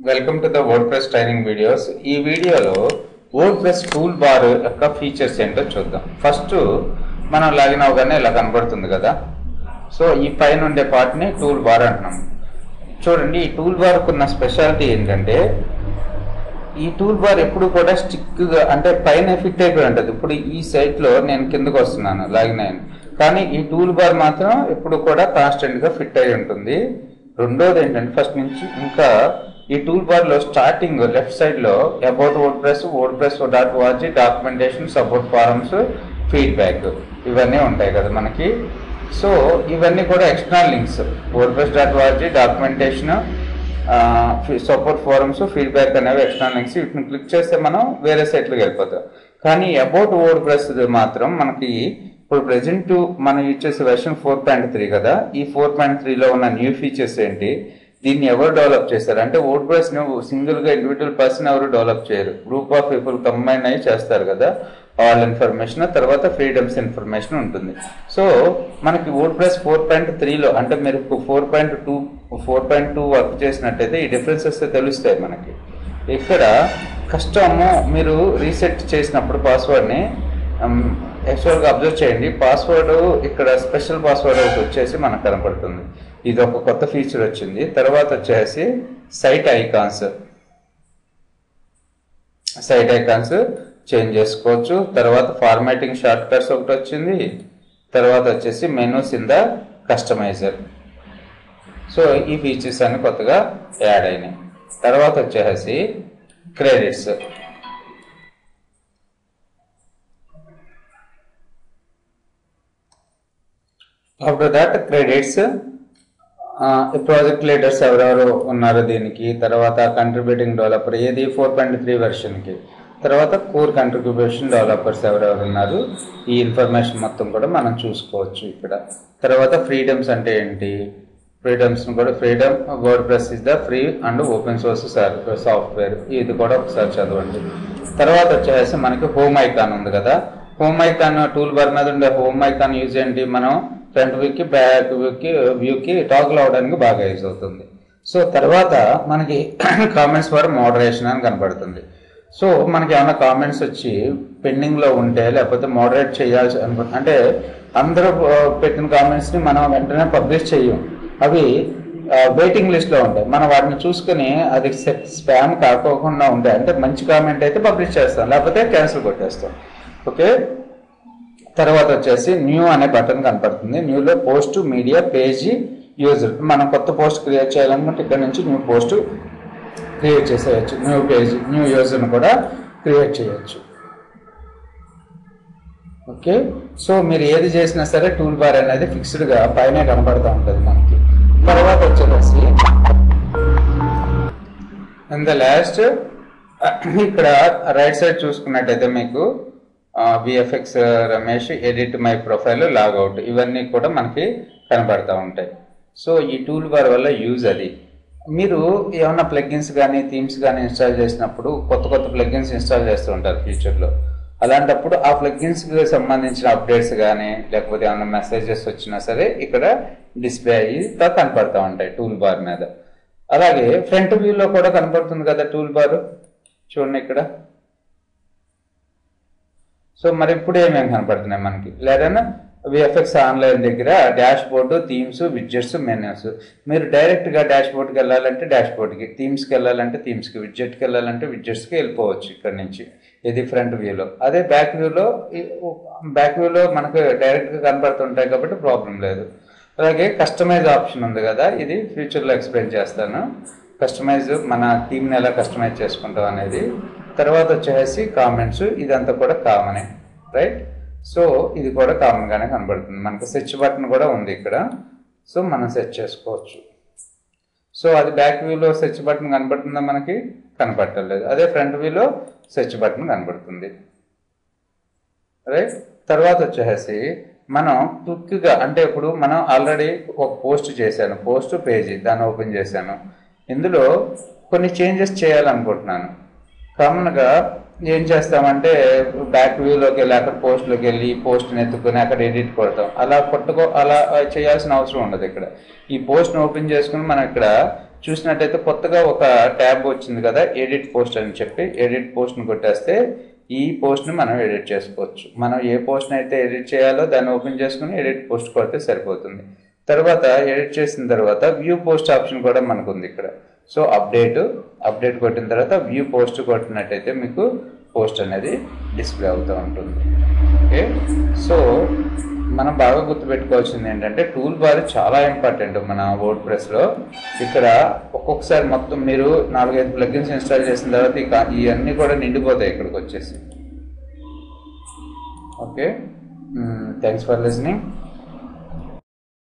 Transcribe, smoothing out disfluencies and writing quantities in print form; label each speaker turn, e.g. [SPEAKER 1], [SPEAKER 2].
[SPEAKER 1] Welcome to the WordPress training videos. ఈ వీడియోలో WordPress tool bar యొక్క ఫీచర్స్ ఏంటో చూద్దాం. ఫస్ట్ మనం లాగిన్ అవగానే ఇలా కనబడుతుంది కదా. సో ఈ పైన ఉండే పార్ట్ని టూల్ బార్ అంటున్నాం. చూడండి, ఈ టూల్ బార్కు ఉన్న స్పెషాలిటీ ఏంటంటే ఈ టూల్ బార్ ఎప్పుడు కూడా స్టిక్గా అంటే పైన ఫిట్ అయిపోయి ఉంటుంది. ఇప్పుడు ఈ సైట్లో నేను కిందకు వస్తున్నాను లాగిన్ అయ్యాను, కానీ ఈ టూల్ బార్ మాత్రం ఎప్పుడు కూడా కాన్స్టెంట్గా ఫిట్ అయి ఉంటుంది. రెండోది ఏంటంటే ఫస్ట్ నుంచి ఇంకా ఈ టూల్ బార్ లో స్టార్టింగ్ లెఫ్ట్ సైడ్ లో about WordPress, documentation, support forums, feedback ఇవన్నీ ఉంటాయి కదా మనకి. సో ఇవన్నీ కూడా external links. WordPress, documentation, support forums, feedback అనేవి ఎక్స్టర్నల్ లింక్స్. వీటిని క్లిక్ చేస్తే మనం వేరే సైట్లోకి వెళ్ళిపోతాం. కానీ అబౌట్ వర్డ్ప్రెస్ మాత్రం మనకి ఇప్పుడు ప్రెజెంట్ మనం యూజ్ చేసే వెర్షన్ 4.3 కదా. ఈ 4.3లో ఉన్న న్యూ ఫీచర్స్ ఏంటి, దీన్ని ఎవరు డెవలప్ చేస్తారు అంటే వర్డ్ప్రెస్ ను సింగిల్ గా ఇండివిజువల్ పర్సన్ ఎవరు డెవలప్ చేయరు, గ్రూప్ ఆఫ్ పీపుల్ కంబైన్ అయ్యి చేస్తారు కదా. వాళ్ళ ఇన్ఫర్మేషన్ తర్వాత ఫ్రీడమ్స్ ఇన్ఫర్మేషన్ ఉంటుంది. సో మనకి వర్డ్ప్రెస్ 4.3లో అంటే మీరు 4.2 వర్క్ చేసినట్టయితే ఈ డిఫరెన్సెస్ తెలుస్తాయి మనకి. ఇక్కడ కస్టమ్ మీరు రీసెట్ చేసినప్పుడు పాస్వర్డ్ని యాక్చువల్గా అబ్జర్వ్ చేయండి. పాస్వర్డ్ ఇక్కడ స్పెషల్ పాస్వర్డ్ ఒకటి వచ్చేసి మనకు కనపడుతుంది. ఇది ఒక కొత్త ఫీచర్ వచ్చింది. తర్వాత వచ్చేసి సైట్ ఐకాన్స్ చేంజ్ చేసుకోవచ్చు. తర్వాత ఫార్మాటింగ్ షార్ట్ కట్స్ ఒకటి వచ్చింది. తర్వాత వచ్చేసి మెనూస్ ఇన్ ద కస్టమైజర్. సో ఈ ఫీచర్స్ అన్ని కొత్తగా యాడ్ అయినాయి. తర్వాత వచ్చేసి credits. After that credits, project leaders ఎవరెవరు ఉన్నారు దీనికి, తర్వాత కంట్రిబ్యూటింగ్ డెవలపర్ ఏది 4.3 వెర్షన్కి, తర్వాత కోర్ కంట్రిబ్యూషన్ డెవలపర్స్ ఎవరెవరు ఉన్నారు, ఈ ఇన్ఫర్మేషన్ మొత్తం కూడా మనం చూసుకోవచ్చు ఇక్కడ. తర్వాత ఫ్రీడమ్స్ అంటే ఏంటి, ఫ్రీడమ్స్ కూడా freedom WordPress is the free and open source software, ఇది కూడా ఒకసారి చదవండి. తర్వాత వచ్చేసి మనకి హోమ్ ఐకాన్ ఉంది కదా. హోమ్ ఐకాన్ టూల్ బార్ మీద ఉండే హోమ్ ఐకాన్ యూజ్ ఏంటి, మనం ఫ్రంట్ వ్యూకి బ్యాక్ వ్యూకి టాగుల్ అవడానికి బాగా యూజ్ అవుతుంది. సో తర్వాత మనకి కామెంట్స్ ఫర్ మోడరేషన్ అని కనపడుతుంది. సో మనకి ఏమైనా కామెంట్స్ వచ్చి పెండింగ్లో ఉంటే లేకపోతే మోడరేట్ చేయాల్సి అంటే అందరూ పెట్టిన కామెంట్స్ని మనం వెంటనే పబ్లిష్ చేయం, అవి వెయిటింగ్ లిస్ట్లో ఉంటాయి. మనం వాటిని చూసుకుని అది స్పామ్ కాకోకుండా ఉంటాయి అంటే మంచి కామెంట్ అయితే పబ్లిష్ చేస్తాం, లేకపోతే క్యాన్సిల్ కొట్టేస్తాం. ఓకే. తర్వాత వచ్చేసి న్యూ అనే బటన్ కనపడుతుంది. న్యూలో పోస్ట్, మీడియా, పేజీ, యూజర్. మనం కొత్త పోస్ట్ క్రియేట్ చేయాలనుకుంటే ఇక్కడ నుంచి న్యూ పోస్ట్ క్రియేట్ చేసేయచ్చు, న్యూ పేజీ, న్యూ యూజర్ను కూడా క్రియేట్ చేయొచ్చు. ఓకే. సో మీరు ఏది చేసినా సరే టూల్ బార్ అనేది ఫిక్స్డ్గా పైన కనపడుతూ ఉంటుంది మనకి. తర్వాత వచ్చేసి ఇన్ ద లాస్ట్ ఇక్కడ రైట్ సైడ్ చూసుకున్నట్టయితే మీకు VFX Ramesh, edit my profile, logout ఇవన్నీ కూడా మనకి కనబడతా ఉంటాయి. సో ఈ టూల్ బార్ వల్ల యూజ్ అది. మీరు ఏమైనా ప్లగ్గిన్స్ కానీ థీమ్స్ కానీ ఇన్స్టాల్ చేసినప్పుడు కొత్త ప్లగ్గిన్స్ ఇన్స్టాల్ చేస్తూ ఉంటారు ఫ్యూచర్లో. అలాంటప్పుడు ఆ ప్లగ్గిన్స్కి సంబంధించిన అప్డేట్స్ కానీ లేకపోతే ఏమైనా మెసేజెస్ వచ్చినా సరే ఇక్కడ డిస్ప్లే అయ్యితో కనపడతా ఉంటాయి టూల్ బార్ మీద. అలాగే ఫ్రంట్ వ్యూలో కూడా కనపడుతుంది కదా టూల్ బార్, చూడండి ఇక్కడ. సో మరి ఇప్పుడు ఏమేమి కనపడుతున్నాయి మనకి, లేదన్నా విఎఫ్ఎక్స్ ఆన్లైన్ దగ్గర dash board, themes, widgets, menus. మీరు డైరెక్ట్గా డాష్ బోర్డ్కి వెళ్ళాలంటే డాష్ బోర్డ్కి, థీమ్స్కి వెళ్ళాలంటే థీమ్స్కి, విడ్జెట్కి వెళ్ళాలంటే విడ్జెట్స్కి వెళ్ళిపోవచ్చు ఇక్కడ నుంచి. ఇది ఫ్రంట్ వ్యూలో. అదే బ్యాక్ వ్యూలో మనకు డైరెక్ట్గా కనపడుతుంటాయి కాబట్టి ప్రాబ్లం లేదు. అలాగే కస్టమైజ్ ఆప్షన్ ఉంది కదా, ఇది ఫ్యూచర్లో ఎక్స్ప్లెయిన్ చేస్తాను. కస్టమైజ్ మన థీమ్ని ఎలా కస్టమైజ్ చేసుకుంటాం అనేది. తర్వాత వచ్చేసి కామెంట్స్, ఇదంతా కూడా కామనే, రైట్. సో ఇది కూడా కామన్గానే కనబడుతుంది మనకు. సెర్చ్ బటన్ కూడా ఉంది ఇక్కడ, సో మనం సెర్చ్ చేసుకోవచ్చు. సో అది బ్యాక్ వ్యూలో సెర్చ్ బటన్ కనబడుతుందా మనకి, కనపడలేదు. అదే ఫ్రంట్ వ్యూలో సెర్చ్ బటన్ కనబడుతుంది, రైట్. తర్వాత వచ్చేసి మనం క్విక్గా అంటే ఇప్పుడు మనం ఆల్రెడీ ఒక పోస్ట్ చేశాను, పోస్ట్ పేజీ, దాన్ని ఓపెన్ చేశాను. ఇందులో కొన్ని చేంజెస్ చేయాలనుకుంటున్నాను. కామన్గా ఏం చేస్తామంటే బ్యాక్ వ్యూలోకి వెళ్ళి అక్కడ పోస్ట్లోకి వెళ్ళి పోస్ట్ని ఎత్తుకొని అక్కడ ఎడిట్ కొడతాం. అలా చేయాల్సిన అవసరం ఉండదు. ఇక్కడ ఈ పోస్ట్ని ఓపెన్ చేసుకుని మనం ఇక్కడ చూసినట్టయితే కొత్తగా ఒక ట్యాబ్ వచ్చింది కదా, ఎడిట్ పోస్ట్ అని చెప్పి. ఎడిట్ పోస్ట్ని కొట్టేస్తే ఈ పోస్ట్ని మనం ఎడిట్ చేసుకోవచ్చు. మనం ఏ పోస్ట్ని అయితే ఎడిట్ చేయాలో దాన్ని ఓపెన్ చేసుకుని ఎడిట్ పోస్ట్ కొడితే సరిపోతుంది. తర్వాత ఎడిట్ చేసిన తర్వాత వ్యూ పోస్ట్ ఆప్షన్ కూడా మనకు ఉంది ఇక్కడ. సో అప్డేట్ కొట్టిన తర్వాత వ్యూ పోస్ట్ కొట్టినట్టయితే మీకు పోస్ట్ అనేది డిస్ప్లే అవుతూ ఉంటుంది. ఓకే, సో మనం బాగా గుర్తుపెట్టుకోవాల్సింది ఏంటంటే టూల్ బార్ చాలా ఇంపార్టెంట్ మన వర్డ్ ప్రెస్లో. ఇక్కడ ఒక్కొక్కసారి మొత్తం మీరు 4-5 ప్లగిన్స్ ఇన్స్టాల్ చేసిన తర్వాత ఇవన్నీ కూడా నిండిపోతాయి ఇక్కడికి వచ్చేసి. Okay, thanks for listening.